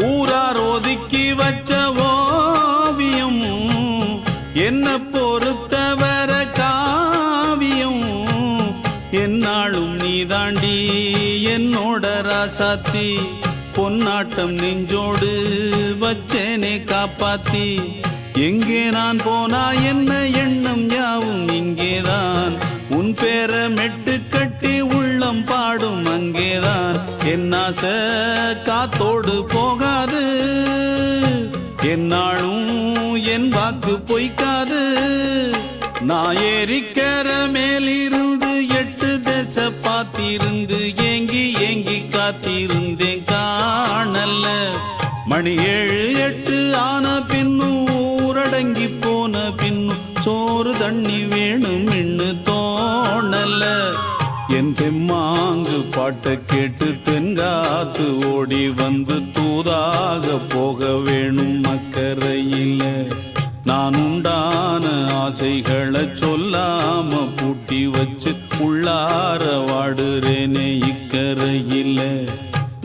ஊரார் ஒதுக்கி வச்ச ஓவியம் என்ன பொறுத்தவர காவியம் என்னாலும் நீதாண்டி என்னோட ராசாத்தி பொன்னாட்டம் நெஞ்சோடு வச்சேனே காப்பாத்தி எங்கே நான் போனா என்ன எண்ணம் யாவும் இங்கேதான் உன் பேர மெட்டு கட்டி உள்ளம் பாடும் அங்கேதான் என் ஆசை காத்தோடு போகாது என்னாலும் என் வாக்கு பொய்க்காது நான் ஏறிக்கிற மேலிருந்து 8 தேச பார்த்திருந்து ஏங்கி ஏங்கி காத்திருந்தேன் காணல மணி 7 8 ஆன பின்னும் ஊரடங்கி போன பின்னும் சோறு தண்ணி வேணும் இன்னு தோணல என் தெம்மாங்கு பாட்டை கேட்டு தென்காத்து ஓடி வந்து தூதாக போக வேணும் அக்கறையில நான் உண்டான ஆசைகளை சொல்லாம பூட்டி வச்சு உள்ளார வாடுறேனே இக்கரையில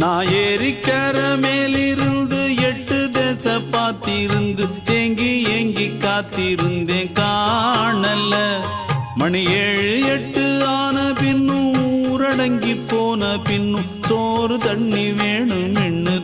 நான் ஏறிக்கிற மேலிருந்து 8 தேச பார்த்திருந்து ஏங்கி ஏங்கி காத்திருந்தேன் காணல மணி 7 8 ஆன பின்னும் ஊரடங்கி போன பின்னும் சோறு தண்ணி வேணும் இன்னு